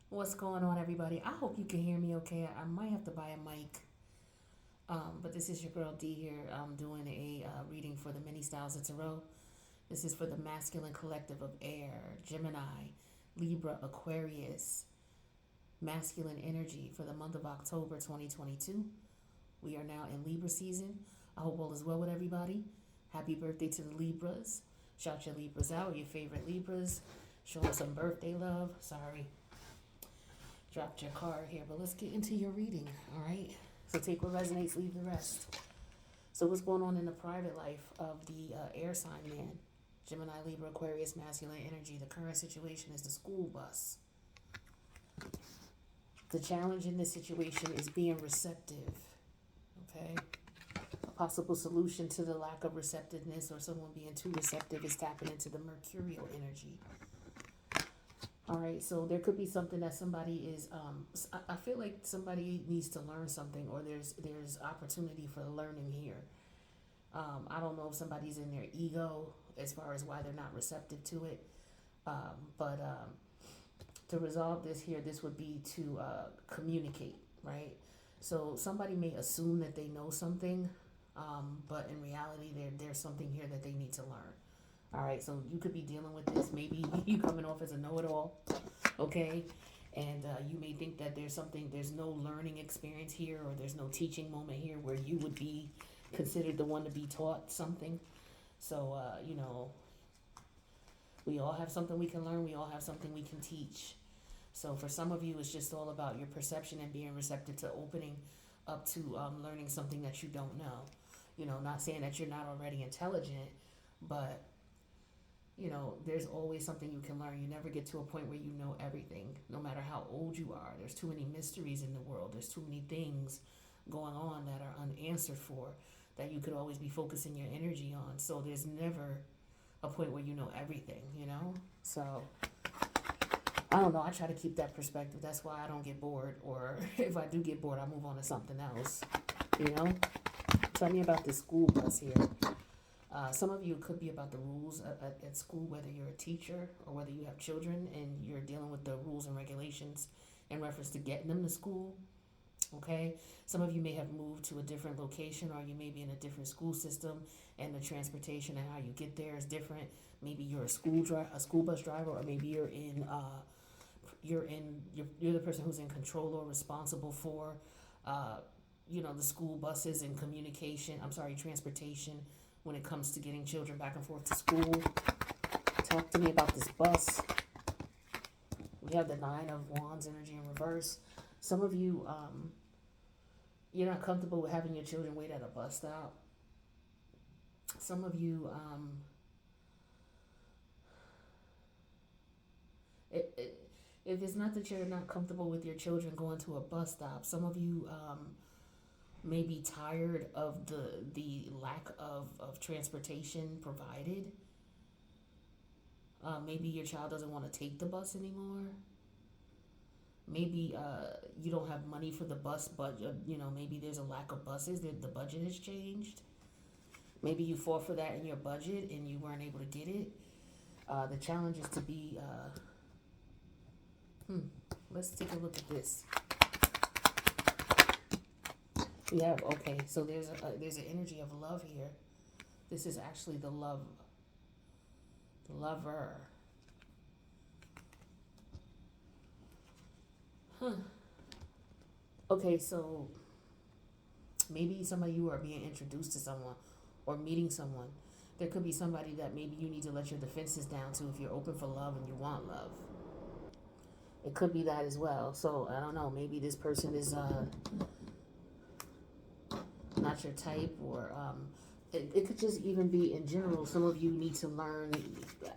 What's going on, everybody? I hope you can hear me okay. I might have to buy a mic. But this is your girl D here. I'm doing a reading for the many styles of tarot. This is for the masculine collective of air, Gemini, Libra, Aquarius, masculine energy for the month of October 2022. We are now in Libra season. I hope all is well with everybody. Happy birthday to the Libras. Shout your Libras out, your favorite Libras. Show them some birthday love. Sorry, dropped your card here, but let's get into your reading, all right? So take what resonates, leave the rest. So what's going on in the private life of the air sign man? Gemini, Libra, Aquarius, masculine energy. The current situation is the school bus. The challenge in this situation is being receptive, okay? A possible solution to the lack of receptiveness or someone being too receptive is tapping into the mercurial energy. All right, so there could be something that somebody is. I feel like somebody needs to learn something, or there's opportunity for learning here. I don't know if somebody's in their ego as far as why they're not receptive to it, but to resolve this here, this would be to communicate, right? So somebody may assume that they know something, but in reality, there's something here that they need to learn. All right, so you could be dealing with this. Maybe you coming off as a know-it-all, okay? And you may think that there's no learning experience here, or there's no teaching moment here where you would be considered the one to be taught something. So, we all have something we can learn. We all have something we can teach. So for some of you, it's just all about your perception and being receptive to opening up to learning something that you don't know. Not saying that you're not already intelligent, but there's always something you can learn. You never get to a point where you know everything, no matter how old you are. There's too many mysteries in the world. There's too many things going on that are unanswered for that you could always be focusing your energy on. So there's never a point where you know everything. So I don't know. I try to keep that perspective. That's why I don't get bored. Or if I do get bored, I move on to something else. You know? Tell me about this school bus here. Some of you, it could be about the rules at school, whether you're a teacher or whether you have children and you're dealing with the rules and regulations in reference to getting them to school. Okay, some of you may have moved to a different location, or you may be in a different school system, and the transportation and how you get there is different. Maybe you're a school bus driver, or maybe you're the person who's in control or responsible for the school buses and transportation when it comes to getting children back and forth to school. Talk to me about this bus. We have the Nine of Wands energy in reverse. Some of you, you're not comfortable with having your children wait at a bus stop. Some of you, if it's not that you're not comfortable with your children going to a bus stop, some of you may be tired of the lack of transportation provided. Maybe your child doesn't want to take the bus anymore. Maybe you don't have money for the bus, but maybe there's a lack of buses. The budget has changed. Maybe you fought for that in your budget and you weren't able to get it. The challenge is to be. Let's take a look at this. We have so there's an energy of love here. This is actually the lover. Okay, so maybe some of you are being introduced to someone or meeting someone. There could be somebody that maybe you need to let your defenses down to if you're open for love and you want love. It could be that as well. So I don't know. Maybe this person is not your type, or it could just even be in general. Some of you need to learn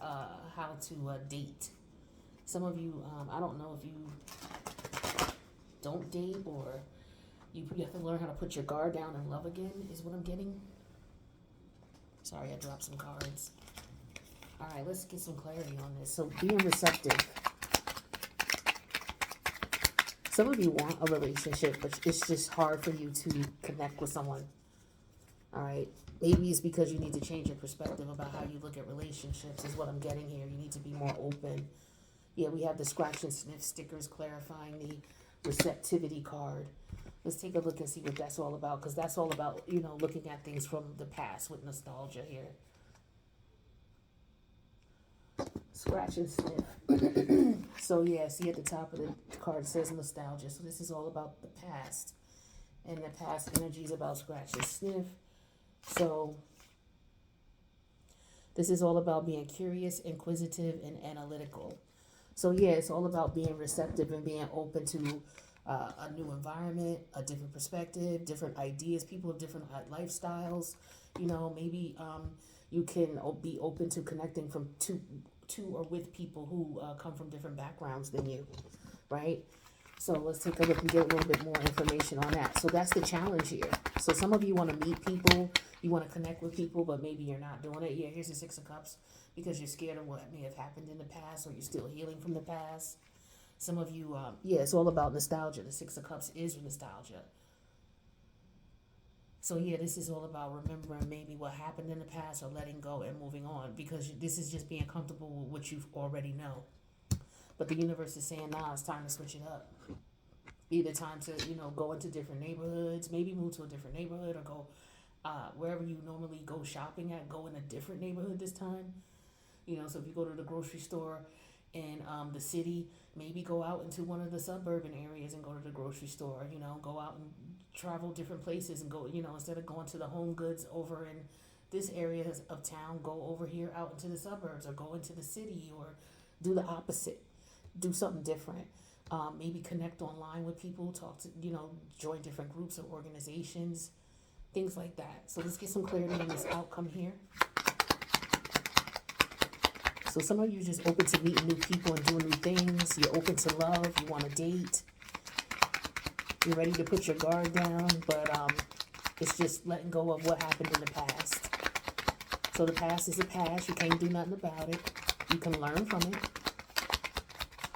how to date. Some of you, I don't know if you don't date, or you have to learn how to put your guard down and love again, is what I'm getting. Sorry, I dropped some cards. All right, let's get some clarity on this. So being receptive. Some of you want a relationship, but it's just hard for you to connect with someone. All right. Maybe it's because you need to change your perspective about how you look at relationships, is what I'm getting here. You need to be more open. Yeah, we have the scratch and sniff stickers clarifying the receptivity card. Let's take a look and see what that's all about, because that's all about, you know, looking at things from the past with nostalgia here. Scratch and sniff. So yeah, see at the top of the card says nostalgia. So this is all about the past. And the past energy is about scratch and sniff. So this is all about being curious, inquisitive, and analytical. So yeah, it's all about being receptive and being open to a new environment, a different perspective, different ideas, people of different lifestyles. You know, maybe you can be open to connecting to or with people who come from different backgrounds than you, right? So let's take a look and get a little bit more information on that. So that's the challenge here. So some of you want to meet people, you want to connect with people, but maybe you're not doing it. Yeah, here's the Six of Cups, because you're scared of what may have happened in the past, or you're still healing from the past. Some of you, yeah, it's all about nostalgia. The Six of Cups is nostalgia. So yeah, this is all about remembering maybe what happened in the past, or letting go and moving on, because this is just being comfortable with what you already know. But the universe is saying, nah, it's time to switch it up. Either time to, you know, go into different neighborhoods, maybe move to a different neighborhood, or go wherever you normally go shopping at, go in a different neighborhood this time. You know, so if you go to the grocery store in the city, maybe go out into one of the suburban areas and go to the grocery store. You know, go out and travel different places and go, you know, instead of going to the Home Goods over in this area of town, go over here out into the suburbs, or go into the city, or do the opposite. Do something different. Maybe connect online with people, talk to, you know, join different groups or organizations, things like that. So let's get some clarity on this outcome here. So some of you are just open to meeting new people and doing new things. You're open to love. You want to date. You're ready to put your guard down, but it's just letting go of what happened in the past. So the past is the past. You can't do nothing about it. You can learn from it.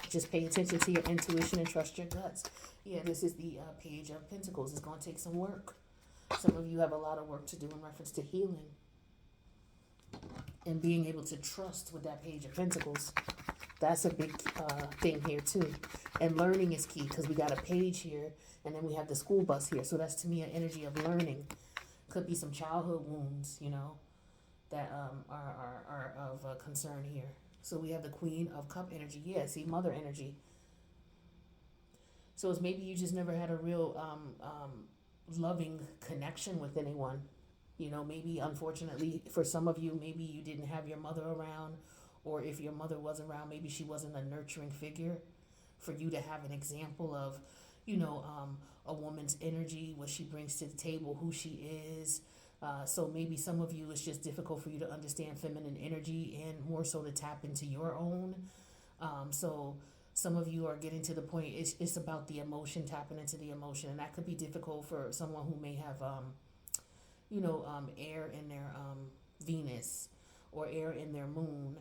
Just pay attention to your intuition and trust your guts. Yeah, this is the Page of Pentacles. It's going to take some work. Some of you have a lot of work to do in reference to healing and being able to trust with that Page of Pentacles. That's a big thing here too. And learning is key, because we got a page here and then we have the school bus here. So that's, to me, an energy of learning. Could be some childhood wounds, you know, that are of concern here. So we have the Queen of Cup energy. Yeah, see, mother energy. So it's maybe you just never had a real loving connection with anyone. You know, maybe unfortunately for some of you, maybe you didn't have your mother around, or if your mother was around, maybe she wasn't a nurturing figure for you to have an example of, you know, a woman's energy, what she brings to the table, who she is. So maybe some of you, it's just difficult for you to understand feminine energy and more so to tap into your own. So some of you are getting to the point, it's about the emotion, tapping into the emotion. And that could be difficult for someone who may have, air in their Venus, or air in their moon.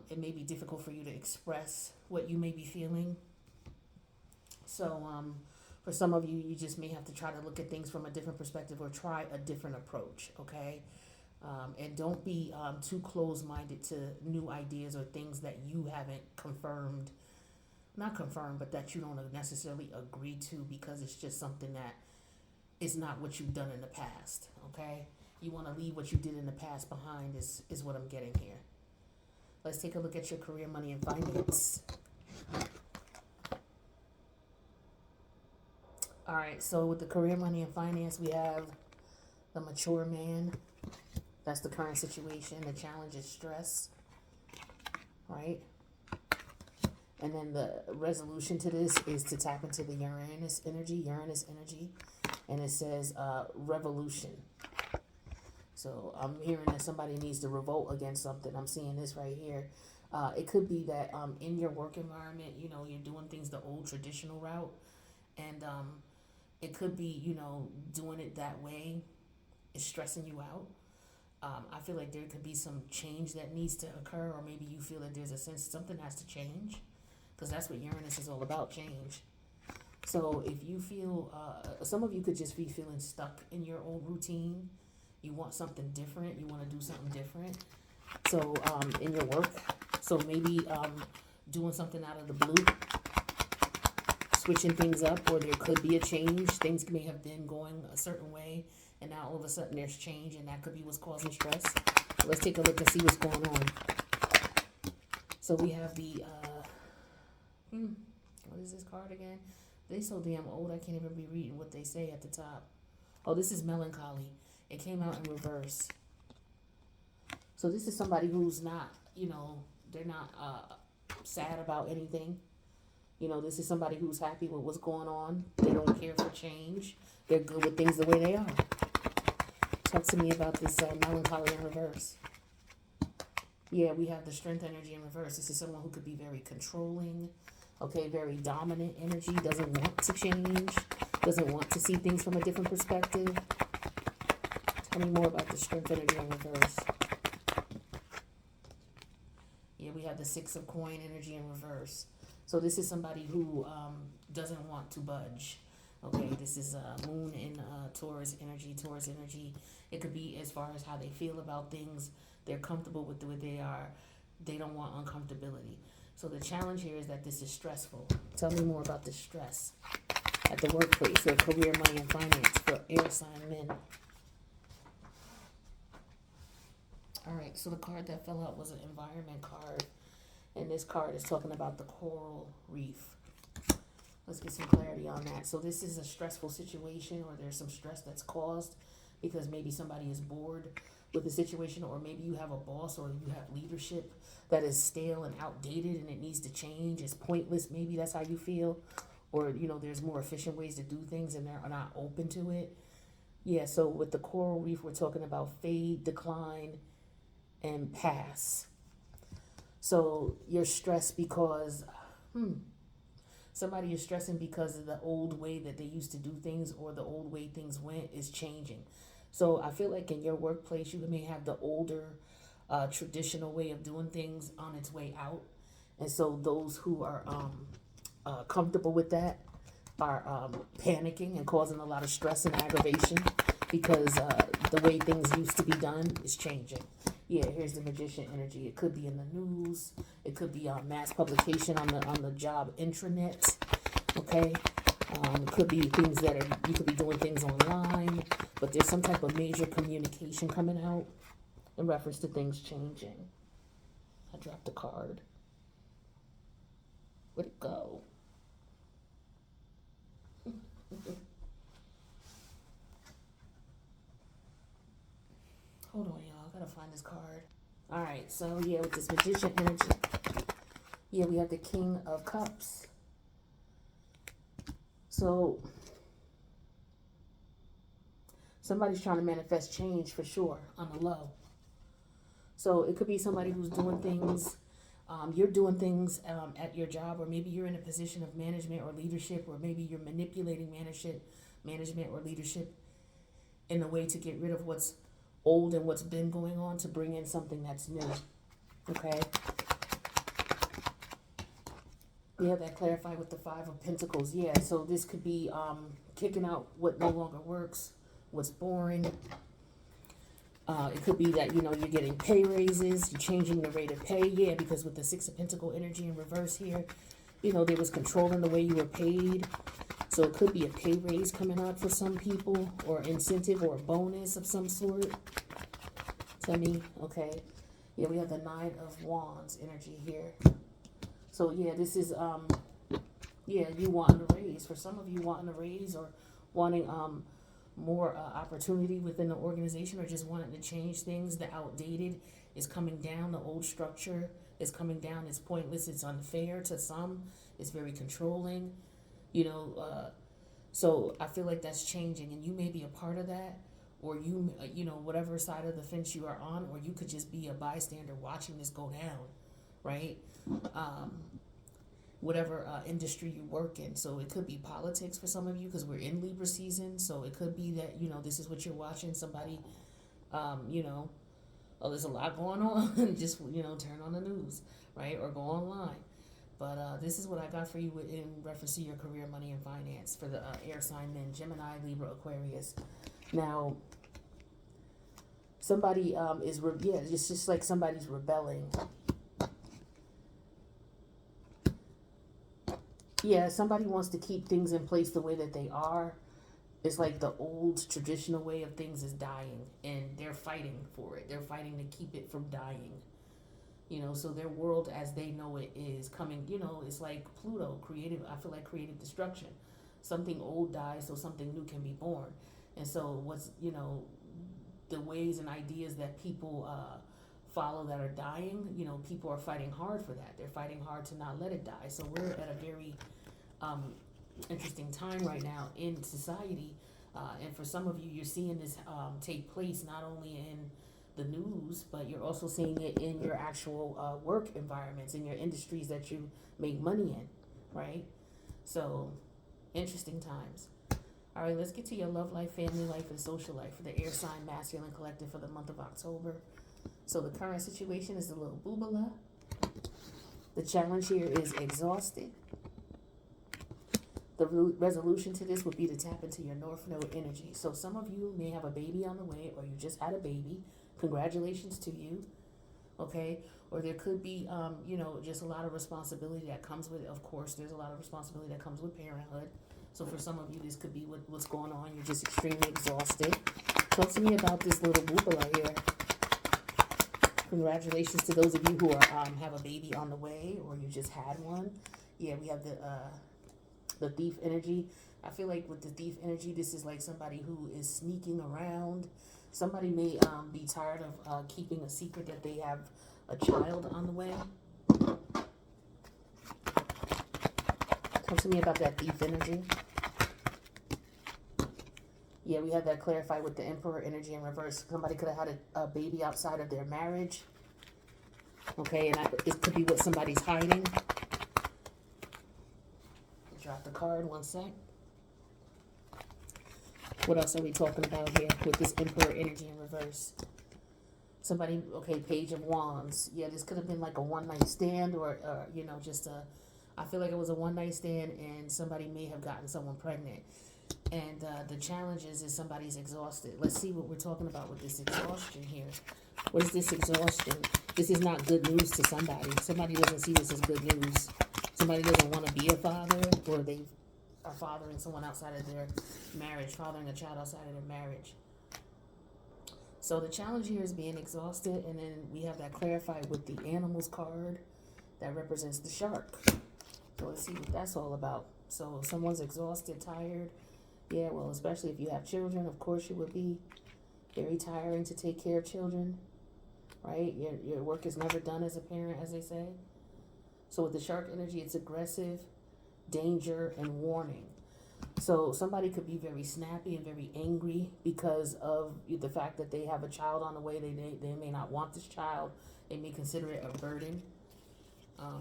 It may be difficult for you to express what you may be feeling. So for some of you, you just may have to try to look at things from a different perspective, or try a different approach, okay? And don't be too closed-minded to new ideas or things that you haven't not confirmed, but that you don't necessarily agree to, because it's just something that is not what you've done in the past, okay? You want to leave what you did in the past behind is what I'm getting here. Let's take a look at your career, money, and finance. All right, so with the career, money, and finance, we have the mature man. That's the current situation. The challenge is stress, right? And then the resolution to this is to tap into the Uranus energy, and it says revolution. So I'm hearing that somebody needs to revolt against something. I'm seeing this right here. It could be that in your work environment, you know, you're doing things the old traditional route, and it could be, you know, doing it that way is stressing you out. I feel like there could be some change that needs to occur, or maybe you feel that there's a sense something has to change, because that's what Uranus is all about, change. So if you feel, some of you could just be feeling stuck in your old routine. You want something different. You want to do something different. So in your work, so maybe doing something out of the blue, switching things up, or there could be a change. Things may have been going a certain way, and now all of a sudden there's change, and that could be what's causing stress. So let's take a look and see what's going on. So we have the, what is this card again? They so damn old, I can't even be reading what they say at the top. Oh, this is melancholy. It came out in reverse. So this is somebody who's not, they're not sad about anything. This is somebody who's happy with what's going on. They don't care for change. They're good with things the way they are. Talk to me about this melancholy in reverse. Yeah, we have the strength energy in reverse. This is someone who could be very controlling, okay, very dominant energy, doesn't want to change, doesn't want to see things from a different perspective. Tell me more about the strength energy in reverse. Yeah, we have the Six of Coin energy in reverse. So this is somebody who doesn't want to budge. Okay, this is Moon in Taurus energy. Taurus energy, it could be as far as how they feel about things. They're comfortable with the way they are. They don't want uncomfortability. So the challenge here is that this is stressful. Tell me more about the stress at the workplace or career, money, and finance for air sign men. All right, so the card that fell out was an environment card. And this card is talking about the coral reef. Let's get some clarity on that. So this is a stressful situation, or there's some stress that's caused because maybe somebody is bored with the situation, or maybe you have a boss or you have leadership that is stale and outdated and it needs to change. It's pointless. Maybe that's how you feel. Or, there's more efficient ways to do things and they're not open to it. Yeah, so with the coral reef, we're talking about fade, decline, and pass. So you're stressed because, somebody is stressing because of the old way that they used to do things, or the old way things went is changing. So I feel like in your workplace, you may have the older, traditional way of doing things on its way out. And so those who are comfortable with that are panicking and causing a lot of stress and aggravation because the way things used to be done is changing. Yeah, here's the Magician energy. It could be in the news. It could be on mass publication on the job intranet. Okay, it could be things that you could be doing things online, but there's some type of major communication coming out in reference to things changing. I dropped a card. Where'd it go? Hold on, y'all. I gotta find this card. All right, so yeah, with this Magician energy, yeah, we have the King of Cups. So somebody's trying to manifest change for sure on the low. So it could be somebody who's doing things. You're doing things at your job, or maybe you're in a position of management or leadership, or maybe you're manipulating management or leadership in a way to get rid of what's old and what's been going on to bring in something that's new. Okay. We have that clarified with the Five of Pentacles. Yeah, so this could be kicking out what no longer works, what's boring. It could be that, you're getting pay raises, you're changing the rate of pay. Yeah, because with the Six of Pentacle energy in reverse here, there was control in the way you were paid. So it could be a pay raise coming out for some people, or incentive or a bonus of some sort. Tell me, okay. Yeah, we have the Nine of Wands energy here. So yeah, this is, you wanting a raise. For some of you, wanting a raise or wanting more opportunity within the organization, or just wanting to change things. The outdated is coming down. The old structure is coming down. It's pointless. It's unfair to some. It's very controlling. So I feel like that's changing, and you may be a part of that, or whatever side of the fence you are on, or you could just be a bystander watching this go down, right? Whatever industry you work in. So it could be politics for some of you, because we're in Libra season. So it could be that, this is what you're watching. Somebody, oh, there's a lot going on. Just, turn on the news, right? Or go online. But this is what I got for you in reference to your career, money, and finance for the air sign men, Gemini, Libra, Aquarius. Now, somebody it's just like somebody's rebelling. Yeah, somebody wants to keep things in place the way that they are. It's like the old traditional way of things is dying, and they're fighting for it. They're fighting to keep it from dying. So their world as they know it is coming. It's like Pluto, creative. I feel like creative destruction. Something old dies so something new can be born. And so the ways and ideas that people follow that are dying, people are fighting hard for that. They're fighting hard to not let it die. So we're at a very um, interesting time right now in society. And for some of you, you're seeing this take place not only in the news, but you're also seeing it in your actual work environments, in your industries that you make money in, right? So, interesting times. All right, let's get to your love life, family life, and social life for the air sign masculine collective for the month of October. So the current situation is a little boobala. The challenge here is exhausted. The resolution to this would be to tap into your North Node energy. So some of you may have a baby on the way, or you just had a baby. Congratulations to you, okay? Or there could be, just a lot of responsibility that comes with it. Of course, there's a lot of responsibility that comes with parenthood. So for some of you, this could be what's going on. You're just extremely exhausted. Talk to me about this little boobala here. Congratulations to those of you who are have a baby on the way, or you just had one. Yeah, we have the thief energy. I feel like with the thief energy, this is like somebody who is sneaking around. Somebody may be tired of keeping a secret that they have a child on the way. Talk to me about that thief energy. Yeah, we had that clarified with the Emperor energy in reverse. Somebody could have had a baby outside of their marriage. Okay, and it could be what somebody's hiding. Drop the card, one sec. What else are we talking about here with this Emperor energy in reverse? Somebody, okay, Page of Wands. Yeah, this could have been like a one-night stand or just I feel like it was a one-night stand and somebody may have gotten someone pregnant. And the challenge is somebody's exhausted. Let's see what we're talking about with this exhaustion here. What is this exhaustion? This is not good news to somebody. Somebody doesn't see this as good news. Somebody doesn't want to be a father, or they are fathering someone outside of their marriage, fathering a child outside of their marriage. So the challenge here is being exhausted, and then we have that clarified with the animals card that represents the shark. So let's see what that's all about. So someone's exhausted, tired. Yeah, well, especially if you have children, of course you would be. Very tiring to take care of children, right? Your work is never done as a parent, as they say. So with the shark energy, it's aggressive, danger, and warning. So somebody could be very snappy and very angry because of the fact that they have a child on the way. They may not want this child. They may consider it a burden.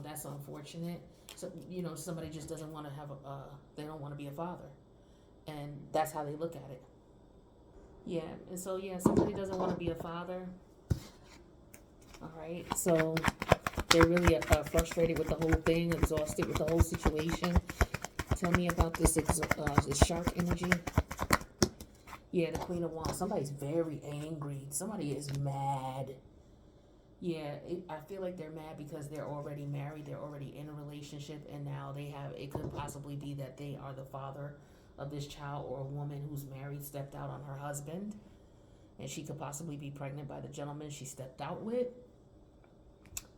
That's unfortunate. So, somebody just doesn't want to have they don't want to be a father. And that's how they look at it. Yeah, and so, somebody doesn't want to be a father. All right, so they're really frustrated with the whole thing, exhausted with the whole situation. Tell me about this shark energy. Yeah, the Queen of Wands. Somebody's very angry. Somebody is mad. Yeah, I feel like they're mad because they're already married. They're already in a relationship, and now it could possibly be that they are the father of this child, or a woman who's married stepped out on her husband, and she could possibly be pregnant by the gentleman she stepped out with.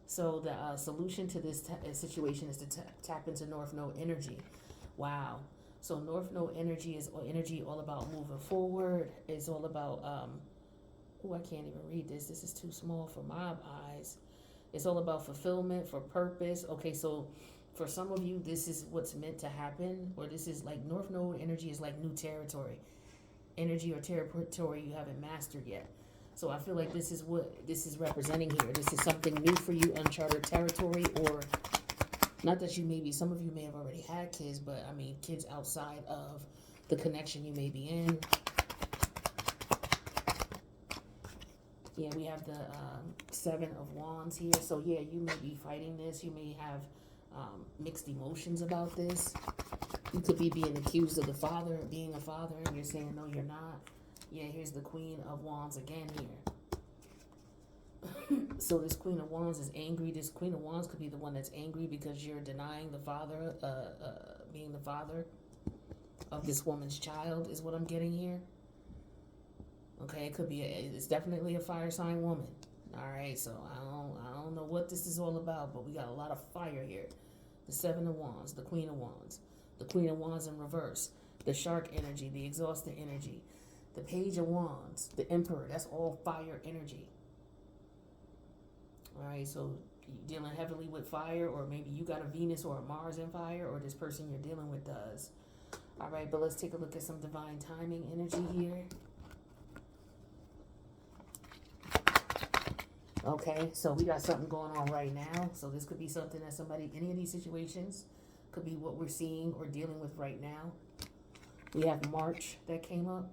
So the solution to this situation is to tap into North Node energy. Wow. So North Node energy is energy all about moving forward. It's all about, I can't even read this. This is too small for my eyes. It's all about fulfillment, for purpose. Okay, so for some of you, this is what's meant to happen, or this is like North Node energy is like new territory. Energy or territory you haven't mastered yet. So I feel like this is what this is representing here. This is something new for you, uncharted territory, or not that some of you may have already had kids, but I mean kids outside of the connection you may be in. Yeah, we have the Seven of Wands here. So yeah, you may be fighting this. You may have mixed emotions about this. You could be being accused of being a father, and you're saying, no, you're not. Yeah, here's the Queen of Wands again here. So this Queen of Wands is angry. This Queen of Wands could be the one that's angry because you're denying the father, being the father of this woman's child is what I'm getting here. Okay, it could be, it's definitely a fire sign woman. All right, so I don't know what this is all about, but we got a lot of fire here. The Seven of Wands, the Queen of Wands, the Queen of Wands in reverse, the Shark energy, the Exhausted energy, the Page of Wands, the Emperor. That's all fire energy. All right, so you're dealing heavily with fire, or maybe you got a Venus or a Mars in fire, or this person you're dealing with does. All right, but let's take a look at some divine timing energy here. Okay, so we got something going on right now. So this could be something that somebody, any of these situations, could be what we're seeing or dealing with right now. We have March that came up.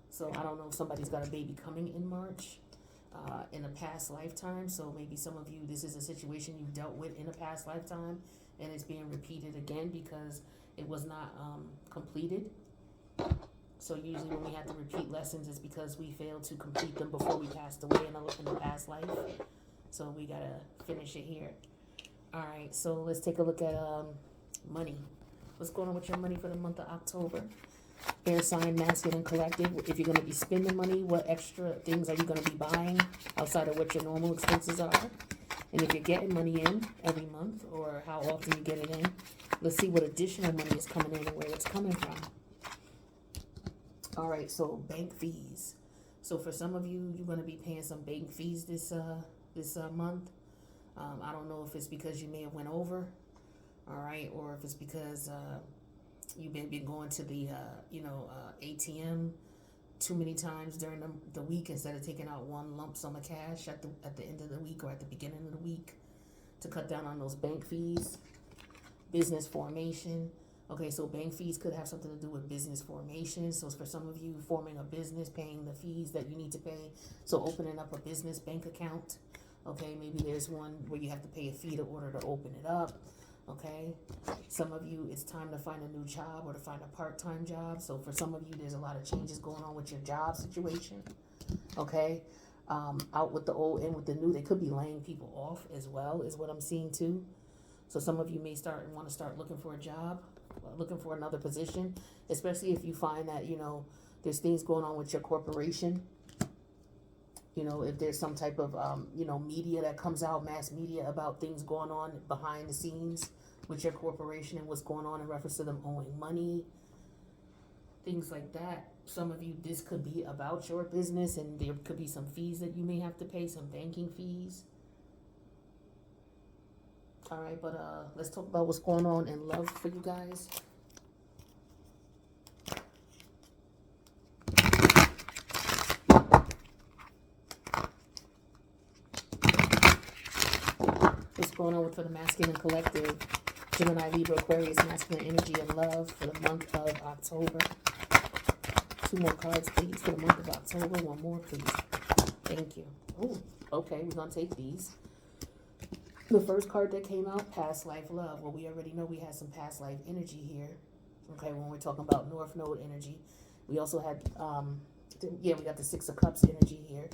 So I don't know if somebody's got a baby coming in March. In a past lifetime, so maybe some of you, this is a situation you've dealt with in a past lifetime, and it's being repeated again because it was not completed. So usually when we have to repeat lessons, it's because we failed to complete them before we passed away in the past life. So we gotta finish it here. All right, so let's take a look at money. What's going on with your money for the month of October? Air sign, masculine, collective. If you're going to be spending money, what extra things are you going to be buying outside of what your normal expenses are? And if you're getting money in every month, or how often you get it in, let's see what additional money is coming in and where it's coming from. All right, so bank fees. So for some of you, you're going to be paying some bank fees this month. I don't know if it's because you may have went over, all right, or if it's because you've been going to the ATM too many times during the week instead of taking out one lump sum of cash at the end of the week or at the beginning of the week to cut down on those bank fees. Business formation. Okay, so bank fees could have something to do with business formation. So for some of you, forming a business, paying the fees that you need to pay. So opening up a business bank account. Okay, maybe there's one where you have to pay a fee in order to open it up. Okay, some of you, it's time to find a new job or to find a part-time job. So for some of you, there's a lot of changes going on with your job situation. Okay, out with the old, in with the new. They could be laying people off as well, is what I'm seeing too. So some of you may want to start looking for a job, looking for another position, especially if you find that, there's things going on with your corporation. If there's some type of, media that comes out, mass media about things going on behind the scenes with your corporation and what's going on in reference to them owing money, things like that. Some of you, this could be about your business, and there could be some fees that you may have to pay, some banking fees. All right, but let's talk about what's going on in love for you guys. What's going on for the masculine collective? Gemini, Libra, Aquarius, masculine energy and love for the month of October. 2 more cards, please, for the month of October. 1 more, please. Thank you. Oh, okay, we're going to take these. The first card that came out, past life love. Well, we already know we had some past life energy here. Okay, when we're talking about North Node energy. We also had, we got the 6 of Cups energy here.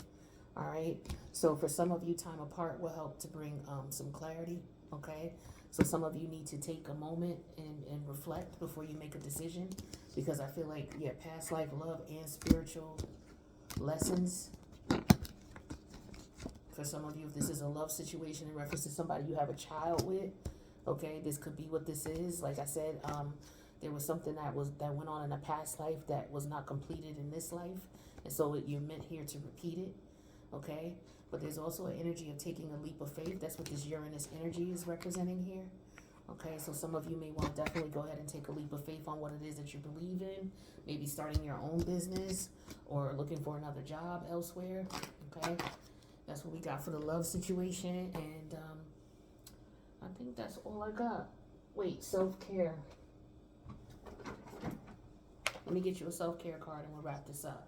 All right, so for some of you, time apart will help to bring some clarity. Okay, so some of you need to take a moment and reflect before you make a decision, because I feel like, past life love and spiritual lessons. For some of you, if this is a love situation in reference to somebody you have a child with, okay, this could be what this is. Like I said, there was something that went on in a past life that was not completed in this life, and so you're meant here to repeat it, okay? But there's also an energy of taking a leap of faith. That's what this Uranus energy is representing here, okay? So some of you may want to definitely go ahead and take a leap of faith on what it is that you believe in, maybe starting your own business or looking for another job elsewhere, okay? That's what we got for the love situation, and I think that's all I got. Wait, self-care. Let me get you a self-care card and we'll wrap this up.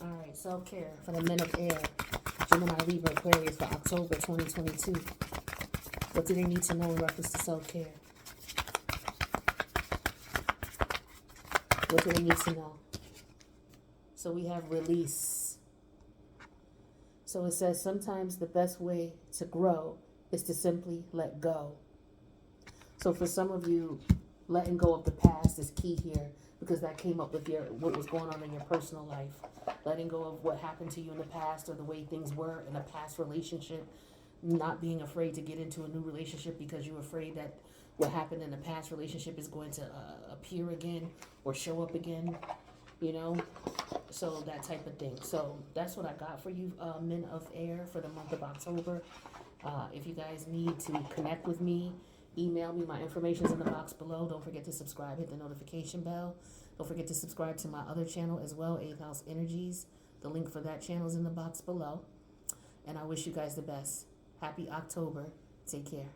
All right, self-care for the men of air. Gemini, Libra, Aquarius for October 2022. What do they need to know in reference to self-care? What do they need to know? So we have release. So it says sometimes the best way to grow is to simply let go. So for some of you, letting go of the past is key here, because that came up with what was going on in your personal life. Letting go of what happened to you in the past, or the way things were in a past relationship. Not being afraid to get into a new relationship because you're afraid that what happened in the past relationship is going to appear again or show up again, you know? So that type of thing. So that's what I got for you, men of air, for the month of October. If you guys need to connect with me, email me. My information's in the box below. Don't forget to subscribe. Hit the notification bell. Don't forget to subscribe to my other channel as well, 8th House Energies. The link for that channel is in the box below. And I wish you guys the best. Happy October. Take care.